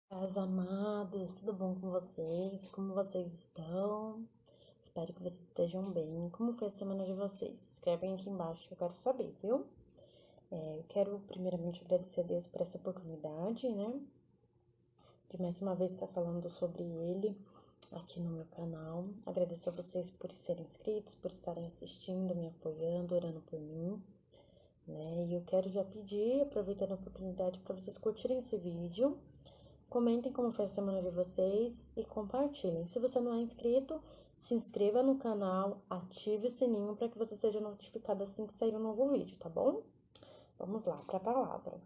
Paz, amados, tudo bom com vocês? Como vocês estão? Espero que vocês estejam bem. Como foi a semana de vocês? Escrevem aqui embaixo que eu quero saber, viu? Eu quero primeiramente agradecer a Deus por essa oportunidade, né? De mais uma vez estar falando sobre Ele aqui no meu canal. Agradeço a vocês por serem inscritos, por estarem assistindo, me apoiando, orando por mim, né? E eu quero já pedir, aproveitando a oportunidade, para vocês curtirem esse vídeo. Comentem como foi a semana de vocês e compartilhem. Se você não é inscrito, se inscreva no canal, ative o sininho para que você seja notificado assim que sair um novo vídeo, tá bom? Vamos lá para a palavra.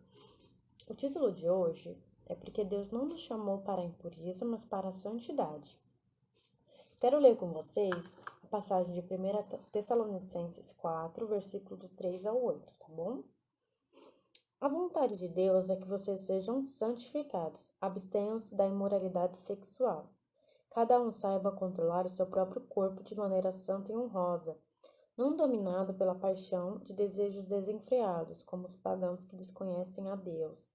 O título de hoje é Porque Deus não nos chamou para a impureza, mas para a santidade. Quero ler com vocês a passagem de 1 Tessalonicenses 4, versículo do 3 ao 8, tá bom? A vontade de Deus é que vocês sejam santificados, abstenham-se da imoralidade sexual. Cada um saiba controlar o seu próprio corpo de maneira santa e honrosa, não dominado pela paixão de desejos desenfreados, como os pagãos que desconhecem a Deus.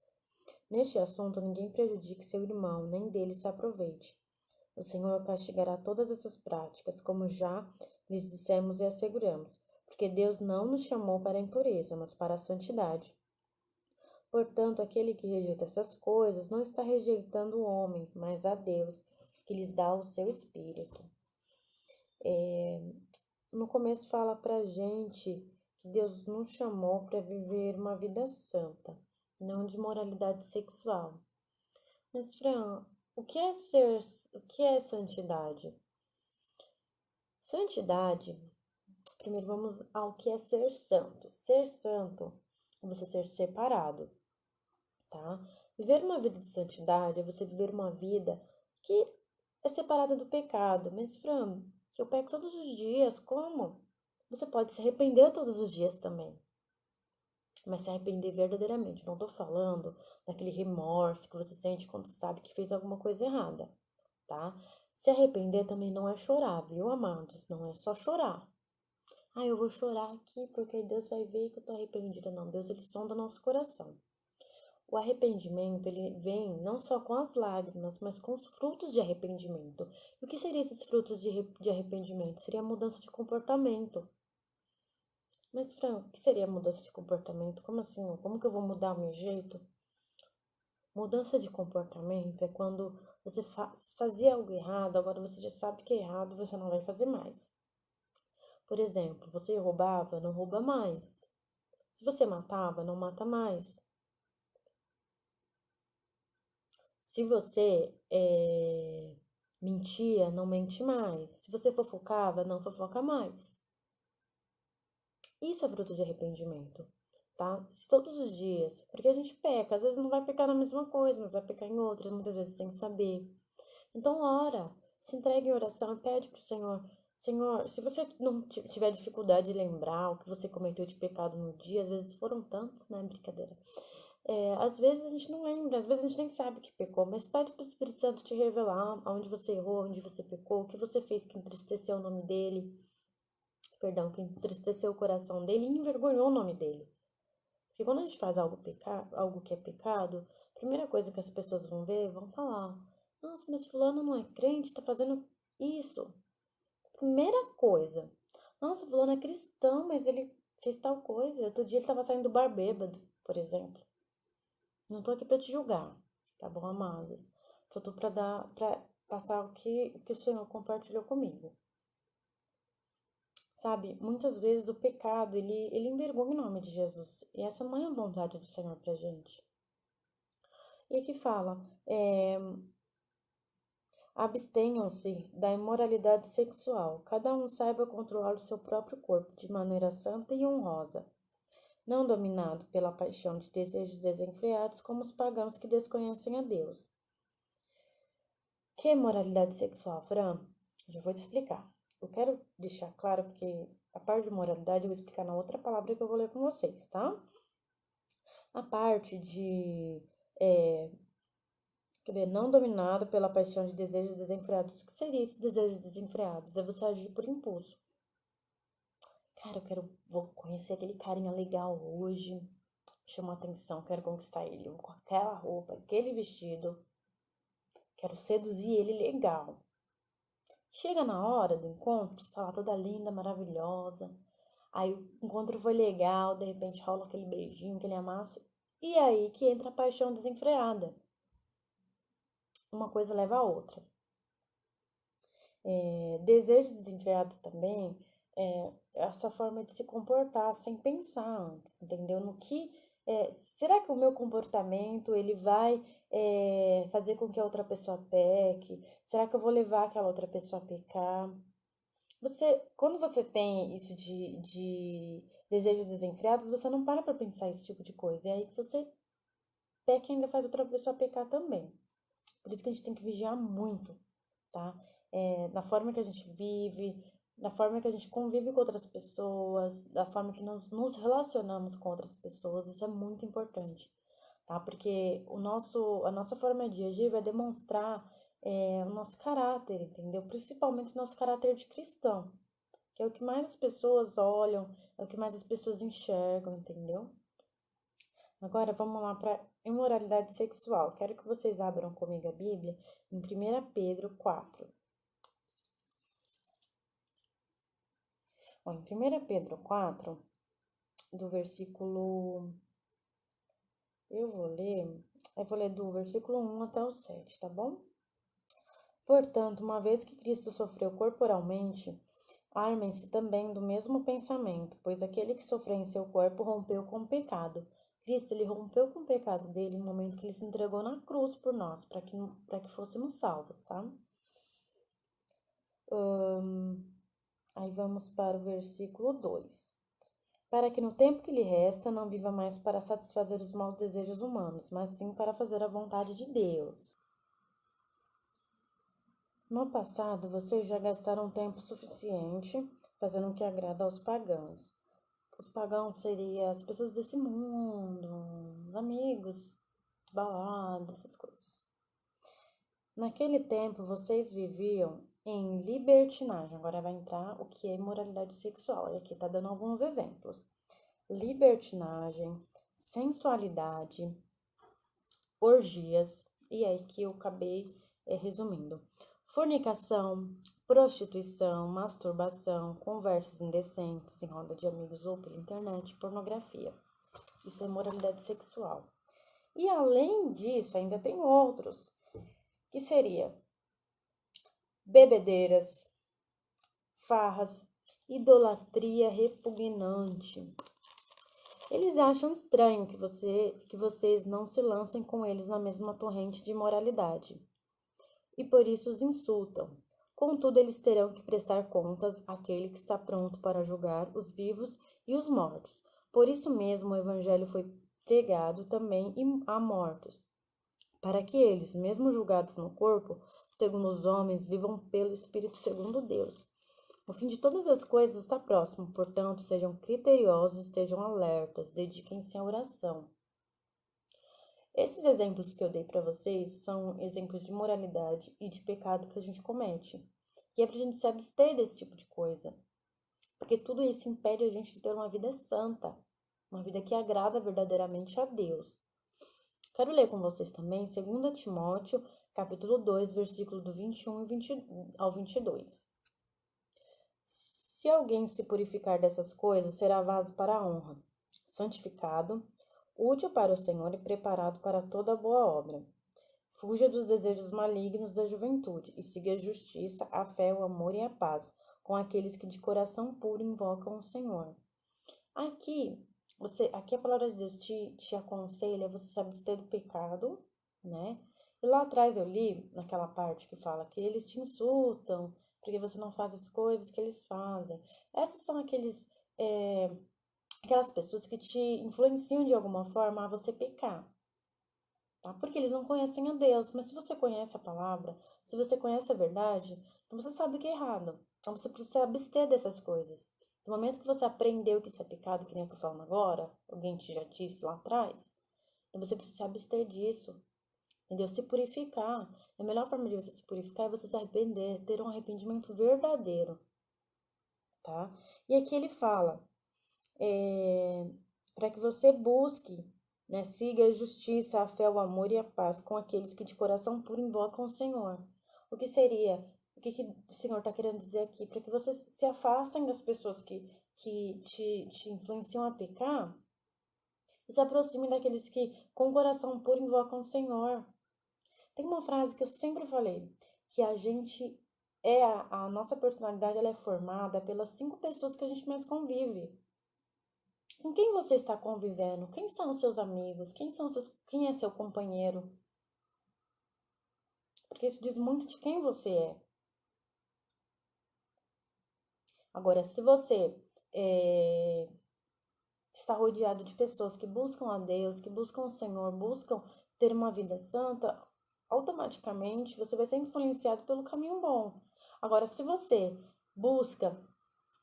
Neste assunto, ninguém prejudique seu irmão, nem dele se aproveite. O Senhor castigará todas essas práticas, como já lhes dissemos e asseguramos, porque Deus não nos chamou para a impureza, mas para a santidade. Portanto, aquele que rejeita essas coisas não está rejeitando o homem, mas a Deus, que lhes dá o seu espírito. No começo fala pra gente que Deus nos chamou para viver uma vida santa, não de moralidade sexual. Mas, Fran, o que é santidade? Santidade, primeiro vamos ao que é ser santo. Ser santo é você ser separado, tá? Viver uma vida de santidade é você viver uma vida que é separada do pecado. Mas, Fran, eu peco todos os dias, como? Você pode se arrepender todos os dias também, mas se arrepender verdadeiramente. Não tô falando daquele remorso que você sente quando sabe que fez alguma coisa errada, tá? Se arrepender também não é chorar, viu, amados? Não é só chorar. Ah, eu vou chorar aqui porque Deus vai ver que eu tô arrependida. Não, Deus, ele sonda nosso coração. O arrependimento, ele vem não só com as lágrimas, mas com os frutos de arrependimento. E o que seriam esses frutos de arrependimento? Seria a mudança de comportamento. Mas, Fran, o que seria mudança de comportamento? Como assim? Como que eu vou mudar o meu jeito? Mudança de comportamento é quando você fazia algo errado, agora você já sabe que é errado, você não vai fazer mais. Por exemplo, você roubava, não rouba mais. Se você matava, não mata mais. Se você mentia, não mente mais. Se você fofocava, não fofoca mais. Isso é fruto de arrependimento, tá? Se todos os dias, porque a gente peca, às vezes não vai pecar na mesma coisa, mas vai pecar em outra, muitas vezes sem saber. Então, ora, se entregue em oração e pede pro Senhor. Senhor, se você não tiver dificuldade de lembrar o que você cometeu de pecado no dia, às vezes foram tantos, né? Brincadeira. Às vezes a gente não lembra, às vezes a gente nem sabe que pecou, mas pede pro Espírito Santo te revelar aonde você errou, onde você pecou, o que você fez que entristeceu o nome dele, perdão, que entristeceu o coração dele e envergonhou o nome dele. Porque quando a gente faz algo que é pecado, a primeira coisa que as pessoas vão ver, vão falar: nossa, mas fulano não é crente, tá fazendo isso. Primeira coisa. Nossa, fulano é cristão, mas ele fez tal coisa. Outro dia ele tava saindo do bar bêbado, por exemplo. Não tô aqui pra te julgar, tá bom, amados? Só tô pra passar o que o Senhor compartilhou comigo. Sabe, muitas vezes o pecado, ele envergonha o nome de Jesus. E essa não é a vontade do Senhor pra gente. E aqui fala, abstenham-se da imoralidade sexual. Cada um saiba controlar o seu próprio corpo de maneira santa e honrosa, não dominado pela paixão de desejos desenfreados como os pagãos que desconhecem a Deus. Que é moralidade sexual, Fran? Já vou te explicar. Eu quero deixar claro porque a parte de moralidade eu vou explicar na outra palavra que eu vou ler com vocês, tá? A parte de quer ver, não dominado pela paixão de desejos desenfreados. O que seria esse desejos desenfreados? É você agir por impulso. Cara, vou conhecer aquele carinha legal hoje, chamou atenção, quero conquistar ele. Vou com aquela roupa, aquele vestido. Quero seduzir ele legal. Chega na hora do encontro, você tá lá toda linda, maravilhosa. Aí o encontro foi legal, de repente rola aquele beijinho, aquele amasso. E aí que entra a paixão desenfreada. Uma coisa leva a outra. Desejos desenfreados também é essa forma de se comportar sem pensar antes, entendeu? Será que o meu comportamento ele vai fazer com que a outra pessoa peque? Será que eu vou levar aquela outra pessoa a pecar? Quando você tem isso de desejos desenfreados, você não para pra pensar esse tipo de coisa. É aí que você peca e ainda faz outra pessoa pecar também. Por isso que a gente tem que vigiar muito, tá? Na forma que a gente vive, na forma que a gente convive com outras pessoas, da forma que nós nos relacionamos com outras pessoas, isso é muito importante, tá? Porque a nossa forma de agir vai demonstrar o nosso caráter, entendeu? Principalmente o nosso caráter de cristão, que é o que mais as pessoas olham, é o que mais as pessoas enxergam, entendeu? Agora vamos lá para imoralidade sexual. Quero que vocês abram comigo a Bíblia em 1 Pedro 4. Bom, em 1 Pedro 4, do versículo. Eu vou ler do versículo 1 até o 7, tá bom? Portanto, uma vez que Cristo sofreu corporalmente, armem-se também do mesmo pensamento, pois aquele que sofreu em seu corpo rompeu com o pecado. Cristo, ele rompeu com o pecado dele no momento que ele se entregou na cruz por nós, para que fôssemos salvos, tá? Aí vamos para o versículo 2. Para que no tempo que lhe resta não viva mais para satisfazer os maus desejos humanos, mas sim para fazer a vontade de Deus. No passado, vocês já gastaram tempo suficiente fazendo o que agrada aos pagãos. Os pagãos seriam as pessoas desse mundo, os amigos, balada, essas coisas. Naquele tempo, vocês viviam em libertinagem. Agora vai entrar o que é imoralidade sexual. E aqui tá dando alguns exemplos. Libertinagem, sensualidade, orgias, e aí que eu acabei resumindo. Fornicação, prostituição, masturbação, conversas indecentes em roda de amigos ou pela internet, pornografia. Isso é moralidade sexual. E além disso, ainda tem outros, que seria bebedeiras, farras, idolatria repugnante. Eles acham estranho que vocês não se lancem com eles na mesma torrente de imoralidade, e por isso os insultam. Contudo, eles terão que prestar contas àquele que está pronto para julgar os vivos e os mortos. Por isso mesmo o evangelho foi pregado também a mortos, para que eles, mesmo julgados no corpo, segundo os homens, vivam pelo Espírito segundo Deus. O fim de todas as coisas está próximo, portanto, sejam criteriosos, estejam alertas, dediquem-se à oração. Esses exemplos que eu dei para vocês são exemplos de moralidade e de pecado que a gente comete. E é pra gente se abster desse tipo de coisa. Porque tudo isso impede a gente de ter uma vida santa, uma vida que agrada verdadeiramente a Deus. Quero ler com vocês também 2 Timóteo, capítulo 2, versículo do 21 ao 22. Se alguém se purificar dessas coisas, será vaso para a honra, santificado, útil para o Senhor e preparado para toda boa obra. Fuja dos desejos malignos da juventude e siga a justiça, a fé, o amor e a paz com aqueles que de coração puro invocam o Senhor. Aqui a palavra de Deus te aconselha você se abster do pecado, né? E lá atrás eu li naquela parte que fala que eles te insultam porque você não faz as coisas que eles fazem. Essas são aquelas pessoas que te influenciam de alguma forma a você pecar, tá? Porque eles não conhecem a Deus. Mas se você conhece a palavra, se você conhece a verdade, então você sabe que é errado. Então você precisa abster dessas coisas. No momento que você aprendeu que isso é pecado, que nem eu tô falando agora, alguém já disse lá atrás, então você precisa abster disso, entendeu? Se purificar. A melhor forma de você se purificar é você se arrepender, ter um arrependimento verdadeiro, tá? E aqui ele fala, para que você busque né? Siga a justiça, a fé, o amor e a paz com aqueles que de coração puro invocam o Senhor. O que seria? O que o Senhor está querendo dizer aqui? Para que vocês se afastem das pessoas que te influenciam a pecar e se aproximem daqueles que com o coração puro invocam o Senhor. Tem uma frase que eu sempre falei, que a gente a nossa personalidade ela é formada pelas 5 pessoas que a gente mais convive. Com quem você está convivendo? Quem são os seus amigos? Quem é seu companheiro? Porque isso diz muito de quem você é. Agora, se você está rodeado de pessoas que buscam a Deus, que buscam o Senhor, buscam ter uma vida santa, automaticamente você vai ser influenciado pelo caminho bom. Agora, se você busca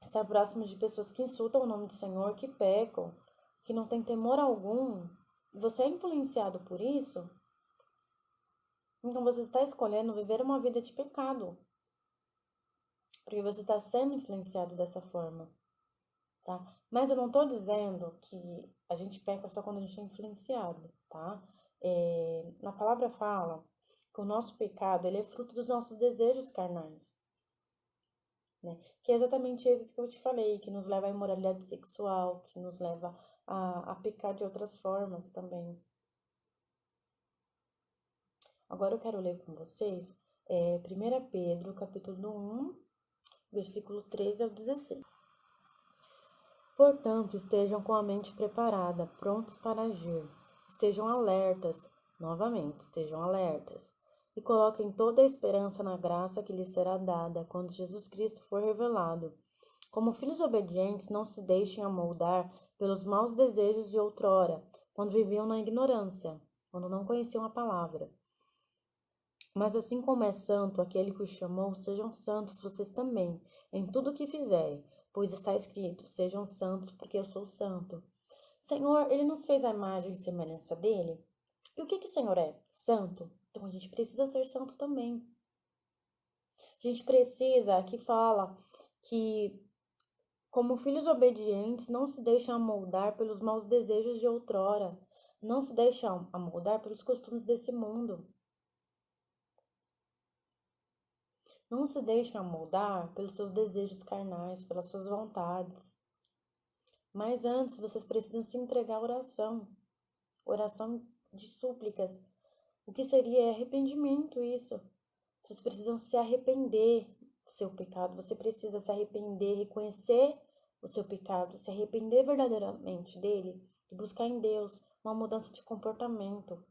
estar próximo de pessoas que insultam o nome do Senhor, que pecam, que não têm temor algum, e você é influenciado por isso, então você está escolhendo viver uma vida de pecado, porque você está sendo influenciado dessa forma, tá? Mas eu não tô dizendo que a gente peca só quando a gente é influenciado, tá? Na palavra fala que o nosso pecado, ele é fruto dos nossos desejos carnais, né? Que é exatamente esses que eu te falei, que nos leva à imoralidade sexual, que nos leva a pecar de outras formas também. Agora eu quero ler com vocês 1 Pedro, capítulo 1, versículo 13 ao 16. Portanto, estejam com a mente preparada, prontos para agir. Estejam alertas, novamente, estejam alertas. E coloquem toda a esperança na graça que lhes será dada quando Jesus Cristo for revelado. Como filhos obedientes, não se deixem amoldar pelos maus desejos de outrora, quando viviam na ignorância, quando não conheciam a palavra. Mas assim como é santo aquele que os chamou, sejam santos vocês também, em tudo o que fizerem, pois está escrito: sejam santos, porque eu sou santo. Senhor, ele nos fez a imagem e semelhança dele. E o que o Senhor é? Santo. Então a gente precisa ser santo também. A gente precisa, aqui fala que, como filhos obedientes, não se deixam amoldar pelos maus desejos de outrora, não se deixam amoldar pelos costumes desse mundo. Não se deixem amoldar pelos seus desejos carnais, pelas suas vontades. Mas antes, vocês precisam se entregar à oração. Oração de súplicas. O que seria arrependimento isso? Vocês precisam se arrepender do seu pecado. Você precisa se arrepender, reconhecer o seu pecado, se arrepender verdadeiramente dele e buscar em Deus uma mudança de comportamento.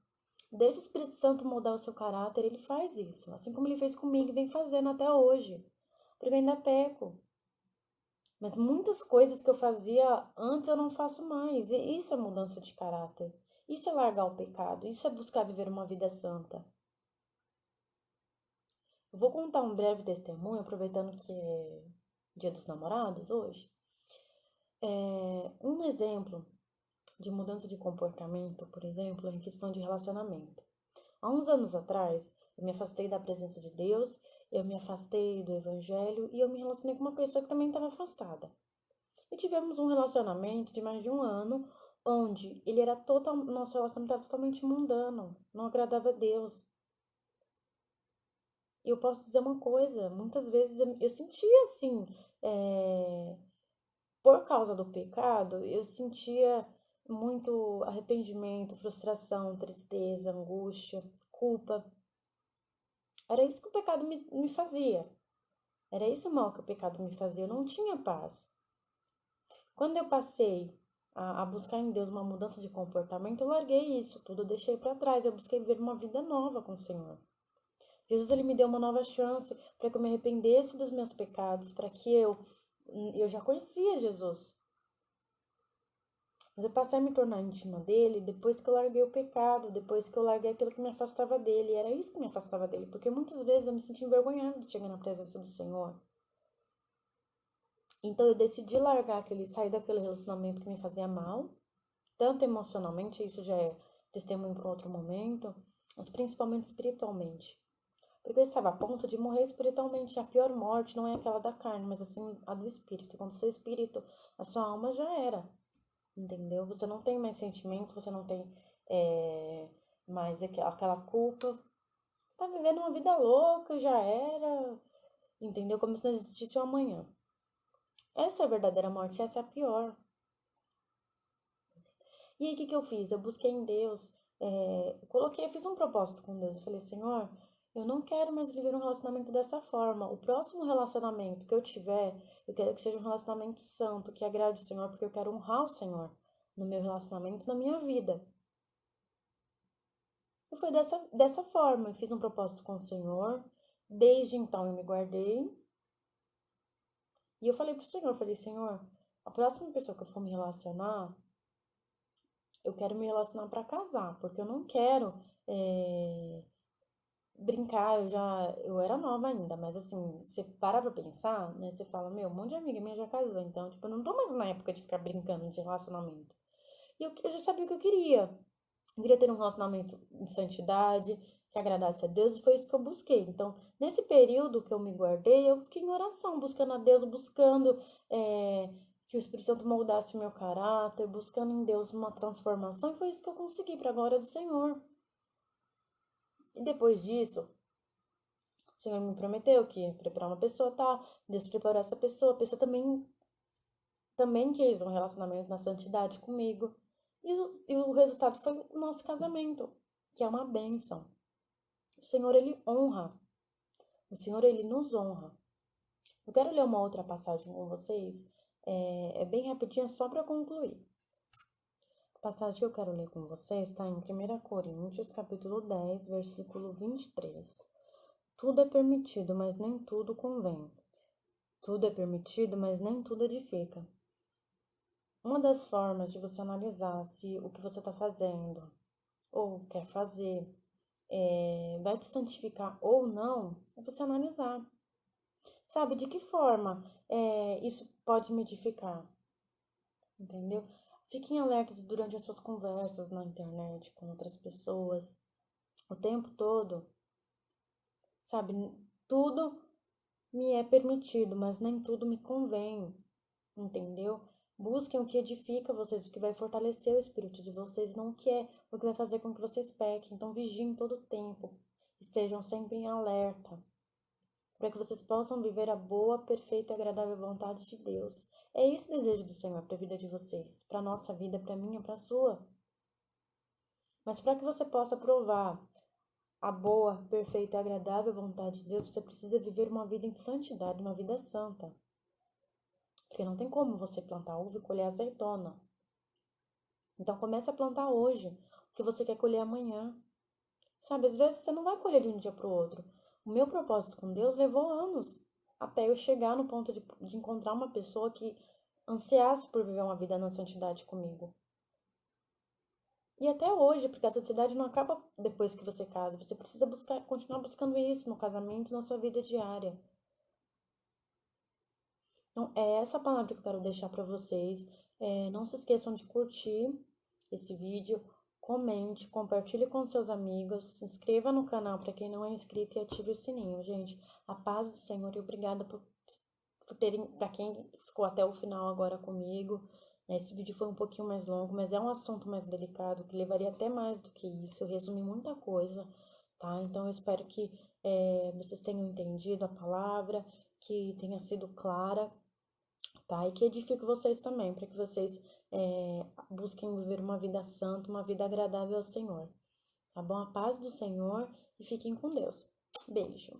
Deixa o Espírito Santo mudar o seu caráter, ele faz isso. Assim como ele fez comigo e vem fazendo até hoje. Porque eu ainda peco. Mas muitas coisas que eu fazia antes eu não faço mais. E isso é mudança de caráter. Isso é largar o pecado. Isso é buscar viver uma vida santa. Eu vou contar um breve testemunho, aproveitando que é Dia dos Namorados hoje. Um exemplo de mudança de comportamento, por exemplo, em questão de relacionamento. Há uns anos atrás, eu me afastei da presença de Deus, eu me afastei do Evangelho e eu me relacionei com uma pessoa que também estava afastada. E tivemos um relacionamento de mais de um ano, onde nosso relacionamento era totalmente mundano, não agradava a Deus. E eu posso dizer uma coisa, muitas vezes eu sentia assim, por causa do pecado, eu sentia muito arrependimento, frustração, tristeza, angústia, culpa. Era isso que o pecado me fazia. Era isso o mal que o pecado me fazia. Eu não tinha paz. Quando eu passei a buscar em Deus uma mudança de comportamento, eu larguei isso tudo, eu deixei para trás. Eu busquei viver uma vida nova com o Senhor. Jesus, ele me deu uma nova chance para que eu me arrependesse dos meus pecados, para que eu já conhecia Jesus. Mas eu passei a me tornar íntima dele depois que eu larguei o pecado, depois que eu larguei aquilo que me afastava dele. E era isso que me afastava dele, porque muitas vezes eu me sentia envergonhada de chegar na presença do Senhor. Então eu decidi sair daquele relacionamento que me fazia mal, tanto emocionalmente, isso já é testemunho para outro momento, mas principalmente espiritualmente. Porque eu estava a ponto de morrer espiritualmente. A pior morte não é aquela da carne, mas assim a do espírito. Quando seu espírito, a sua alma já era. entendeu? Você não tem mais sentimento, você não tem mais aquela culpa. Você tá vivendo uma vida louca, já era, entendeu? Como se não existisse o amanhã. Essa é a verdadeira morte, essa é a pior. E aí, o que que eu fiz? Eu busquei em Deus, eu fiz um propósito com Deus. Eu falei, Senhor, eu não quero mais viver um relacionamento dessa forma. O próximo relacionamento que eu tiver, eu quero que seja um relacionamento santo, que agrade o Senhor, porque eu quero honrar o Senhor no meu relacionamento, na minha vida. E foi dessa forma, eu fiz um propósito com o Senhor. Desde então eu me guardei. E eu falei pro Senhor, eu falei, Senhor, a próxima pessoa que eu for me relacionar, eu quero me relacionar para casar, porque eu não quero brincar, eu era nova ainda, mas assim, você para pra pensar, né? Você fala, meu, um monte de amiga minha já casou, então, tipo, eu não tô mais na época de ficar brincando de relacionamento. E eu já sabia o que eu queria. Eu queria ter um relacionamento em santidade, que agradasse a Deus, e foi isso que eu busquei. Então, nesse período que eu me guardei, eu fiquei em oração, buscando a Deus, buscando que o Espírito Santo moldasse o meu caráter, buscando em Deus uma transformação, e foi isso que eu consegui, para a glória do Senhor. E depois disso, o Senhor me prometeu que ia preparar uma pessoa, tá? Deus preparou essa pessoa, a pessoa também quis um relacionamento na santidade comigo. E o resultado foi o nosso casamento, que é uma bênção. O Senhor, Ele honra. O Senhor, Ele nos honra. Eu quero ler uma outra passagem com vocês. É bem rapidinha, só para concluir. A passagem que eu quero ler com vocês está em 1 Coríntios, capítulo 10, versículo 23. Tudo é permitido, mas nem tudo convém. Tudo é permitido, mas nem tudo edifica. Uma das formas de você analisar se o que você está fazendo ou quer fazer vai te santificar ou não, é você analisar. Sabe, de que forma isso pode me edificar? Entendeu? Fiquem alertas durante as suas conversas na internet com outras pessoas, o tempo todo. Sabe, tudo me é permitido, mas nem tudo me convém, entendeu? Busquem o que edifica vocês, o que vai fortalecer o espírito de vocês, não o que vai fazer com que vocês pequem. Então, vigiem todo o tempo, estejam sempre em alerta, para que vocês possam viver a boa, perfeita e agradável vontade de Deus. É esse o desejo do Senhor para a vida de vocês, para a nossa vida, para a minha, para a sua. Mas para que você possa provar a boa, perfeita e agradável vontade de Deus, você precisa viver uma vida em santidade, uma vida santa. Porque não tem como você plantar uva e colher azeitona. Então comece a plantar hoje, o que você quer colher amanhã. Sabe, às vezes você não vai colher de um dia para o outro. O meu propósito com Deus levou anos até eu chegar no ponto de encontrar uma pessoa que ansiasse por viver uma vida na santidade comigo. E até hoje, porque a santidade não acaba depois que você casa. Você precisa continuar buscando isso no casamento, na sua vida diária. Então, é essa palavra que eu quero deixar para vocês. Não se esqueçam de curtir esse vídeo, comente, compartilhe com seus amigos, se inscreva no canal para quem não é inscrito e ative o sininho, gente. A paz do Senhor e obrigada por terem, para quem ficou até o final agora comigo. Esse vídeo foi um pouquinho mais longo, mas é um assunto mais delicado, que levaria até mais do que isso. Eu resumi muita coisa, tá? Então, eu espero que vocês tenham entendido a palavra, que tenha sido clara, tá? E que edifique vocês também, para que vocês busquem viver uma vida santa, uma vida agradável ao Senhor, tá bom? A paz do Senhor e fiquem com Deus. Beijo.